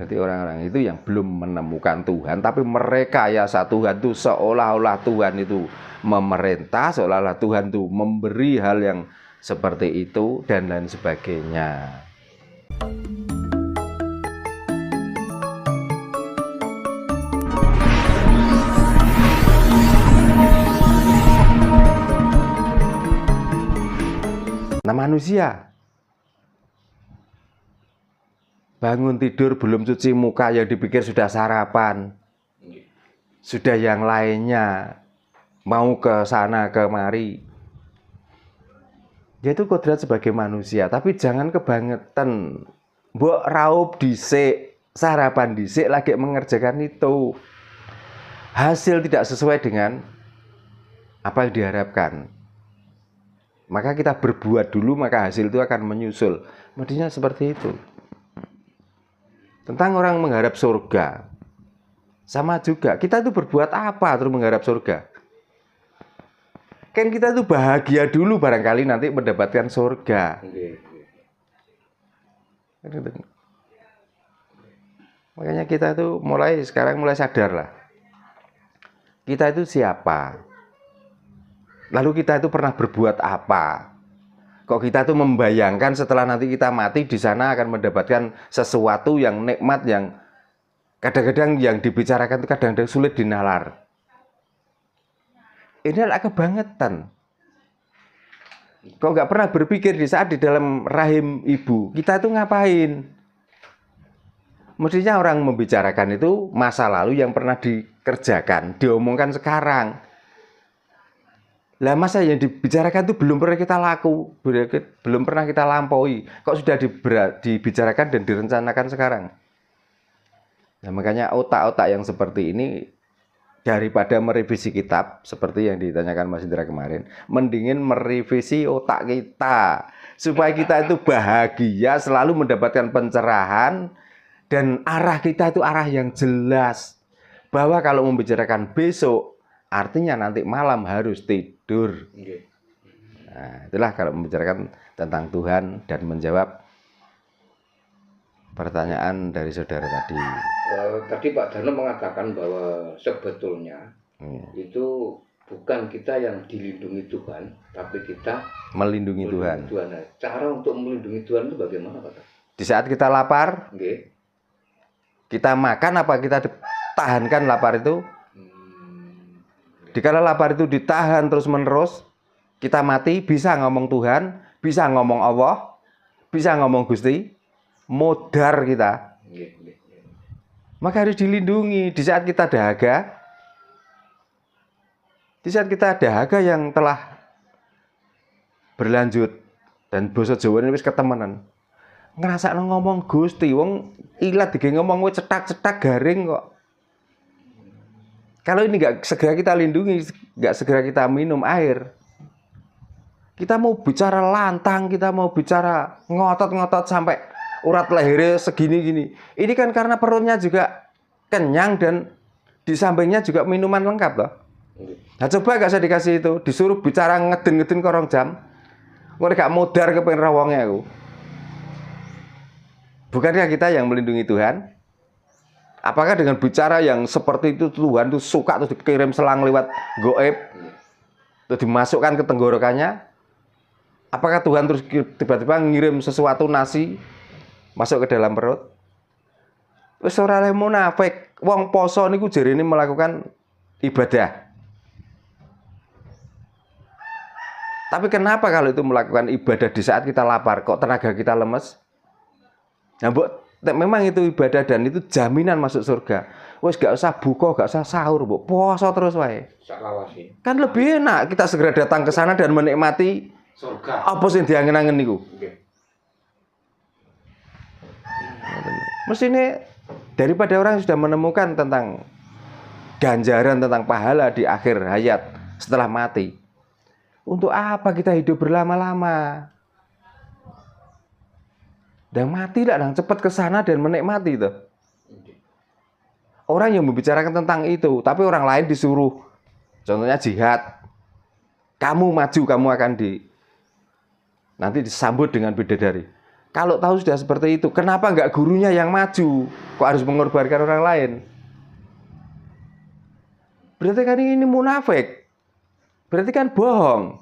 Jadi orang-orang itu yang belum menemukan Tuhan, tapi merekayasa Tuhan itu seolah-olah Tuhan itu memerintah, seolah-olah Tuhan itu memberi hal yang seperti itu dan lain sebagainya. Nah, manusia bangun tidur belum cuci muka, yang dipikir sudah sarapan, sudah yang lainnya mau ke sana kemari. Dia itu kodrat sebagai manusia, tapi jangan kebangetan. Mbok raup dhisik, sarapan dhisik lagi mengerjakan itu. Hasil tidak sesuai dengan apa yang diharapkan. Maka kita berbuat dulu, maka hasil itu akan menyusul. Mestinya seperti itu. Tentang orang mengharap surga, sama juga kita itu berbuat apa terus mengharap surga? Kan kita itu bahagia dulu barangkali nanti mendapatkan surga. Makanya kita itu sekarang mulai sadar lah. Kita itu siapa? Lalu kita itu pernah berbuat apa? Kok kita tuh membayangkan setelah nanti kita mati di sana akan mendapatkan sesuatu yang nikmat, yang kadang-kadang yang dibicarakan itu kadang-kadang sulit dinalar. Ini adalah kebangetan. Kok nggak pernah berpikir di saat di dalam rahim ibu kita itu ngapain? Mestinya orang membicarakan itu masa lalu yang pernah dikerjakan, diomongkan sekarang. Lah masa yang dibicarakan itu belum pernah kita belum pernah kita lampaui. Kok sudah dibicarakan dan direncanakan sekarang? Nah, makanya otak-otak yang seperti ini, daripada merevisi kitab seperti yang ditanyakan Mas Indra kemarin, mendingin merevisi otak kita supaya kita itu bahagia, selalu mendapatkan pencerahan dan arah kita itu arah yang jelas. Bahwa kalau membicarakan besok, artinya nanti malam harus tidur. Nah, itulah kalau membicarakan tentang Tuhan dan menjawab pertanyaan dari saudara tadi. Tadi Pak Dano mengatakan bahwa sebetulnya itu bukan kita yang dilindungi Tuhan, tapi kita melindungi Tuhan. Cara untuk melindungi Tuhan itu bagaimana, Pak? Di saat kita lapar, kita makan apa kita tahankan lapar itu? Dikala lapar itu ditahan terus-menerus, kita mati, bisa ngomong Tuhan, bisa ngomong Allah, bisa ngomong Gusti, modar kita. Maka harus dilindungi. Di saat kita dahaga, yang telah berlanjut, dan basa Jawa ini wis ketemenan, ngerasa ngomong Gusti, wong ilat dige ngomong wis cetak-cetak garing kok. Kalau ini nggak segera kita lindungi, nggak segera kita minum air, kita mau bicara lantang, kita mau bicara ngotot-ngotot sampai urat lehernya segini-gini. Ini kan karena perutnya juga kenyang dan di sampingnya juga minuman lengkap loh. Nah coba gak saya dikasih itu, disuruh bicara ngeden-ngeden korong jam, gue gak modar ke pengen rawangnya aku. Bukankah kita yang melindungi Tuhan? Apakah dengan bicara yang seperti itu Tuhan tuh suka terus dikirim selang lewat goib, terus dimasukkan ke tenggorokannya? Apakah Tuhan terus tiba-tiba ngirim sesuatu nasi masuk ke dalam perut? Wis ora le munafik, wong poso niku jarene melakukan ibadah. Tapi kenapa kalau itu melakukan ibadah di saat kita lapar, kok tenaga kita lemes? Nah, memang itu ibadah dan itu jaminan masuk surga. Wes gak usah buka, gak usah sahur, Mbok. Poso terus wae. Kan lebih enak kita segera datang ke sana dan menikmati surga. Apa sing diangen-angen niku? Mestinya daripada orang yang sudah menemukan tentang ganjaran, tentang pahala di akhir hayat setelah mati, untuk apa kita hidup berlama-lama? Dan mati lah, dan cepat ke sana dan menikmati itu. Orang yang membicarakan tentang itu, tapi orang lain disuruh, contohnya jihad, kamu maju, kamu akan nanti disambut dengan bidadari. Kalau tahu sudah seperti itu, kenapa nggak gurunya yang maju? Kok kok harus mengorbankan orang lain? Berarti kan ini munafik. Berarti kan bohong.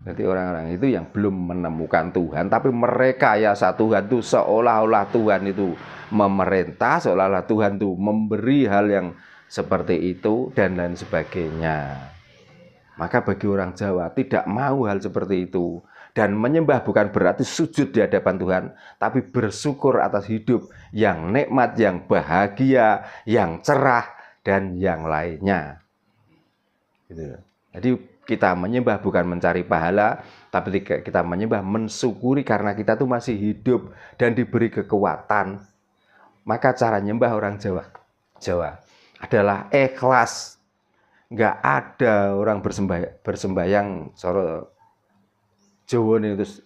Berarti orang-orang itu yang belum menemukan Tuhan, tapi merekayasa Tuhan itu seolah-olah Tuhan itu memerintah, seolah-olah Tuhan itu memberi hal yang seperti itu dan lain sebagainya. Maka bagi orang Jawa tidak mau hal seperti itu. Dan menyembah bukan berarti sujud di hadapan Tuhan, tapi bersyukur atas hidup yang nikmat, yang bahagia, yang cerah, dan yang lainnya. Gitu. Jadi kita menyembah bukan mencari pahala, tapi kita menyembah mensyukuri karena kita tuh masih hidup dan diberi kekuatan. Maka cara nyembah orang Jawa adalah ikhlas. Nggak ada orang bersembayang soro Jawa ini terus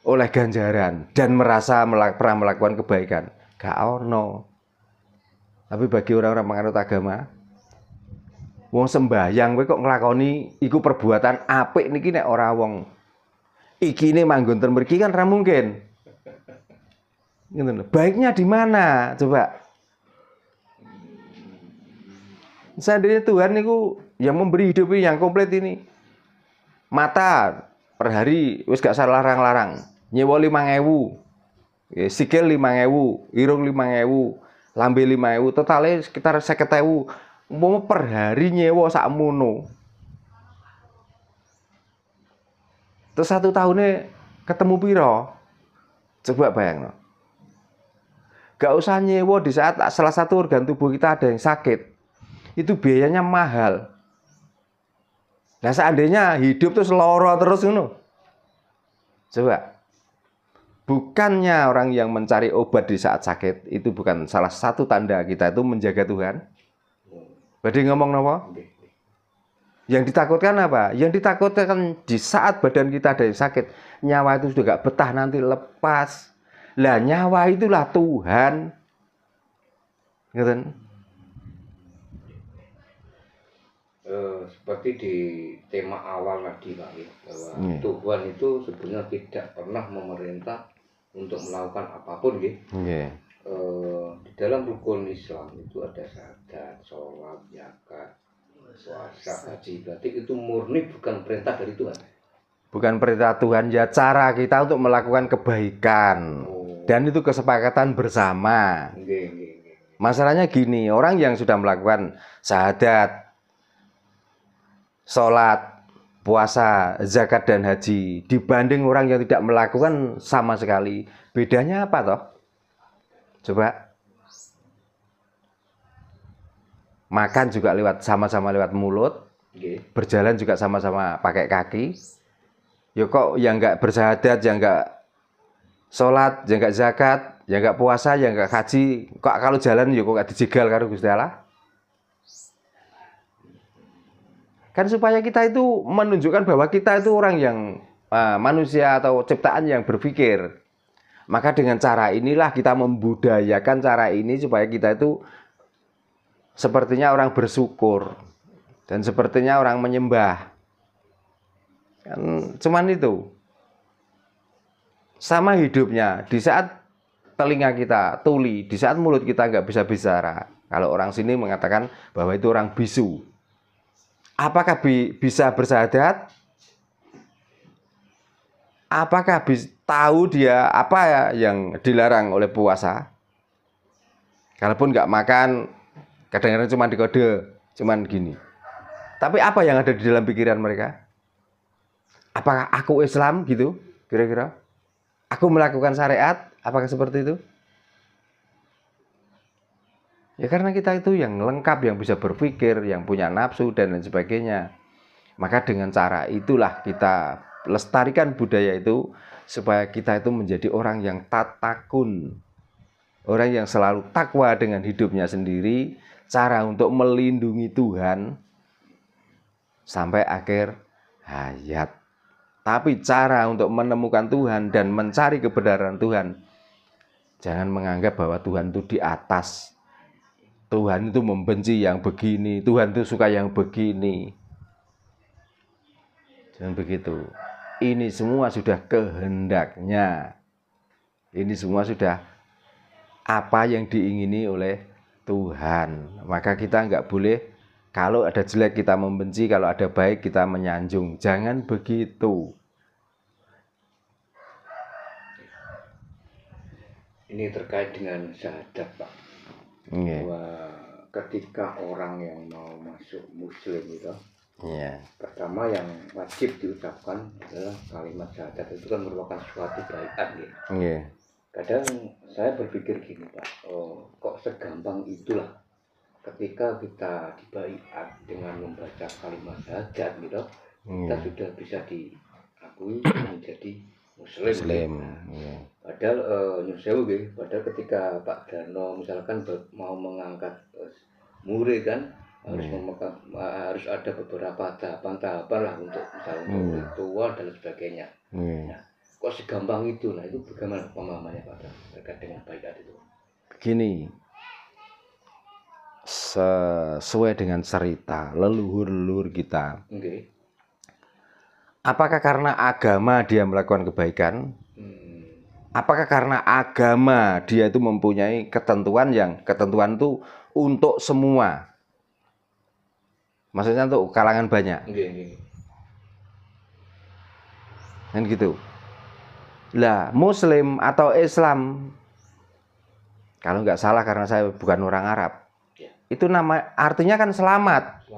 oleh ganjaran dan merasa pernah melakukan kebaikan. Gak ono. Tapi bagi orang-orang penganut agama, wong sembahyang kowe kok nglakoni iku perbuatan apik niki nek ora wong iki ne manggon ten mriki kan ra mungkin. Ngoten lho. Baiknya di mana? Coba. Seandainya Tuhan niku yang memberi hidup yang komplit ini. Mata per hari wis gak salah larang-larang. Nyewa 5.000. Sikil 5.000, irung 5.000, lambe 5.000, totale sekitar 50.000. Umpama per hari nyewa sakmono. Terus 1 tahunnya ketemu piro? Coba bayangno. Gak usah nyewa di saat salah satu organ tubuh kita ada yang sakit. Itu biayanya mahal. Nah seandainya hidup terus loro terus ngono. Coba. Bukannya orang yang mencari obat di saat sakit itu bukan salah satu tanda kita itu menjaga Tuhan? Berarti ngomong napa? Yang ditakutkan apa? Yang ditakutkan di saat badan kita ada yang sakit, nyawa itu sudah gak betah nanti lepas. Lah nyawa itulah Tuhan. Ngeten. Seperti di tema awal tadi Pak, bahwa Tuhan itu sebenarnya tidak pernah memerintah untuk melakukan apapun, gitu. Di dalam rukun Islam itu ada syahadat, sholat, zakat, puasa, haji. Berarti itu murni bukan perintah dari Tuhan. Bukan perintah Tuhan, ya cara kita untuk melakukan kebaikan. Dan itu kesepakatan bersama. Masalahnya gini, orang yang sudah melakukan syahadat, sholat, puasa, zakat, dan haji dibanding orang yang tidak melakukan sama sekali, bedanya apa toh? Coba. Makan juga sama-sama lewat mulut, berjalan juga sama-sama pakai kaki. Ya kok yang nggak bersyahadat, yang nggak sholat, yang nggak zakat, yang nggak puasa, yang nggak haji, kok kalau jalan ya kok nggak dijegal karo Gusti Allah? Kan supaya kita itu menunjukkan bahwa kita itu orang yang manusia atau ciptaan yang berpikir. Maka dengan cara inilah kita membudayakan cara ini supaya kita itu sepertinya orang bersyukur dan sepertinya orang menyembah. Kan cuman itu. Sama hidupnya, di saat telinga kita tuli, di saat mulut kita nggak bisa bicara. Kalau orang sini mengatakan bahwa itu orang bisu. Apakah bisa bersyahadat? Apakah tahu dia apa yang dilarang oleh puasa? Kalaupun nggak makan, kadang-kadang cuma dikode, cuman gini. Tapi apa yang ada di dalam pikiran mereka? Apakah aku Islam gitu? Kira-kira? Aku melakukan syariat? Apakah seperti itu? Ya karena kita itu yang lengkap, yang bisa berpikir, yang punya nafsu dan lain sebagainya. Maka dengan cara itulah kita lestarikan budaya itu supaya kita itu menjadi orang yang tatakun. Orang yang selalu takwa dengan hidupnya sendiri, cara untuk melindungi Tuhan sampai akhir hayat. Tapi cara untuk menemukan Tuhan dan mencari kebenaran Tuhan, jangan menganggap bahwa Tuhan itu di atas. Tuhan itu membenci yang begini, Tuhan itu suka yang begini. Jangan begitu. ini semua sudah kehendaknya. Ini semua sudah apa yang diingini oleh Tuhan. Maka kita nggak boleh, kalau ada jelek kita membenci, kalau ada baik kita menyanjung. Jangan begitu. Ini terkait dengan syahadat, Pak. Bahwa ketika orang yang mau masuk Muslim itu, pertama yang wajib diucapkan adalah kalimat syahadat. Itu kan merupakan suatu baiat, ya. Kadang saya berpikir gini, Pak, kok segampang itulah ketika kita dibaiat dengan membaca kalimat syahadat gitu, kita sudah bisa diakui menjadi Muslim. Padahal nyusewu, padahal ketika Pak Darno misalkan mau mengangkat murid kan, harus ada beberapa tahapan lah untuk misalnya ritual dan sebagainya. Nah, kok segampang itu? Nah, itu bagaimana pemahamannya Pak terkait dengan baiat itu? Begini, sesuai dengan cerita leluhur-leluhur kita. Apakah karena agama dia melakukan kebaikan? Apakah karena agama dia itu mempunyai ketentuan itu untuk semua? Maksudnya untuk kalangan banyak. Kan gitu. Lah, Muslim atau Islam, kalau nggak salah karena saya bukan orang Arab, itu artinya kan selamat.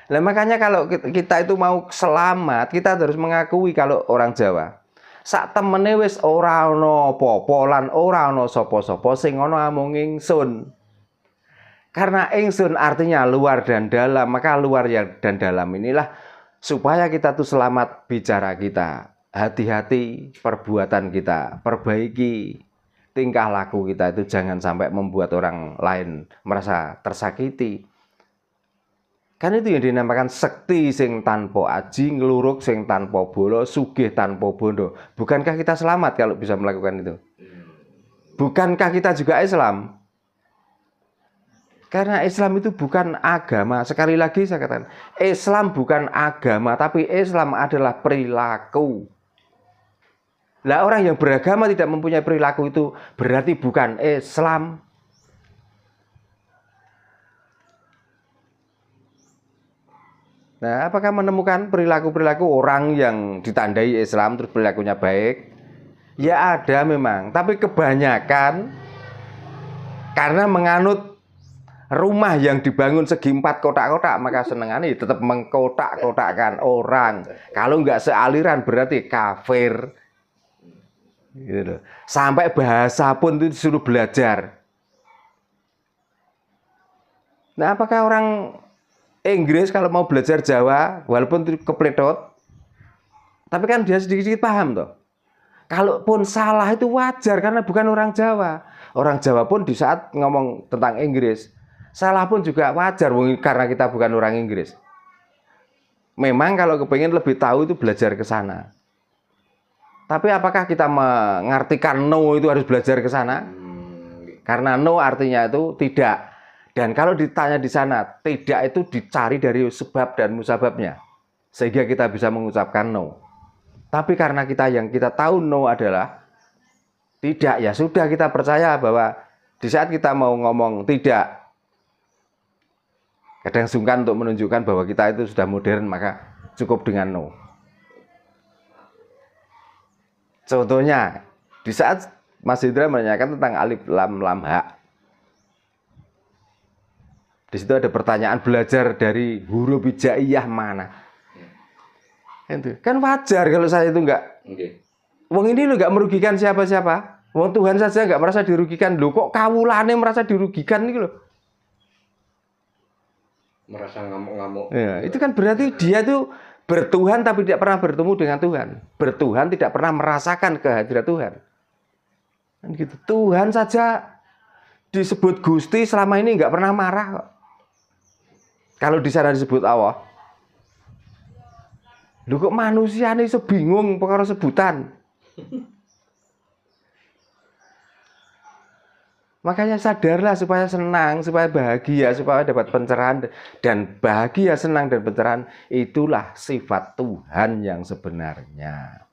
Lah makanya kalau kita itu mau selamat, kita harus mengakui kalau orang Jawa, sak temene wis ora ana apa-apa lan ora ana sapa-sapa sing ana amung ingsun. Karena ingsun artinya luar dan dalam, maka luar dan dalam inilah supaya kita tuh selamat bicara kita. Hati-hati perbuatan kita, perbaiki tingkah laku kita itu, jangan sampai membuat orang lain merasa tersakiti. Kan itu yang dinamakan sekti sing tanpa aji, ngluruk sing tanpa bolo, sugih tanpa bondo. Bukankah kita selamat kalau bisa melakukan itu? Bukankah kita juga Islam? Karena Islam itu bukan agama. Sekali lagi saya katakan, Islam bukan agama, tapi Islam adalah perilaku. Lah orang yang beragama tidak mempunyai perilaku itu berarti bukan Islam. Nah, apakah menemukan perilaku-perilaku orang yang ditandai Islam terus perilakunya baik? Ya ada memang, tapi kebanyakan karena menganut rumah yang dibangun segi 4 kotak-kotak, maka senengane tetap mengkotak-kotakkan orang. Kalau nggak sealiran berarti kafir. Gitu. Sampai bahasa pun itu disuruh belajar. Nah, apakah orang Inggris kalau mau belajar Jawa, walaupun itu kepletot, tapi kan dia sedikit-sedikit paham toh. Kalaupun salah itu wajar karena bukan orang Jawa. Orang Jawa pun di saat ngomong tentang Inggris, salah pun juga wajar karena kita bukan orang Inggris. Memang kalau kepengen lebih tahu itu belajar ke sana. Tapi apakah kita mengartikan no itu harus belajar ke sana? Karena no artinya itu tidak. Dan kalau ditanya di sana, tidak itu dicari dari sebab dan musababnya. Sehingga kita bisa mengucapkan no. Tapi karena yang kita tahu no adalah tidak, ya sudah kita percaya bahwa di saat kita mau ngomong tidak, kadang sungkan untuk menunjukkan bahwa kita itu sudah modern, maka cukup dengan no. Contohnya, di saat Mas Indra menanyakan tentang alif lam lam ha, di situ ada pertanyaan belajar dari huruf hijaiyah mana? Itu kan wajar kalau saya itu enggak. Wong ini lo enggak merugikan siapa-siapa. Wong Tuhan saja enggak merasa dirugikan. Loh kok kawulane merasa dirugikan nih loh. Merasa ngamuk-ngamuk. Ya, itu kan berarti dia tuh bertuhan tapi tidak pernah bertemu dengan Tuhan. Bertuhan tidak pernah merasakan kehadiran Tuhan. Kan gitu. Tuhan saja disebut Gusti selama ini nggak pernah marah kok. Kalau di sana disebut Allah. Lu kok manusia nih sebingung perkara sebutan. Makanya sadarlah supaya senang, supaya bahagia, supaya dapat pencerahan. Dan bahagia, senang, dan pencerahan itulah sifat Tuhan yang sebenarnya.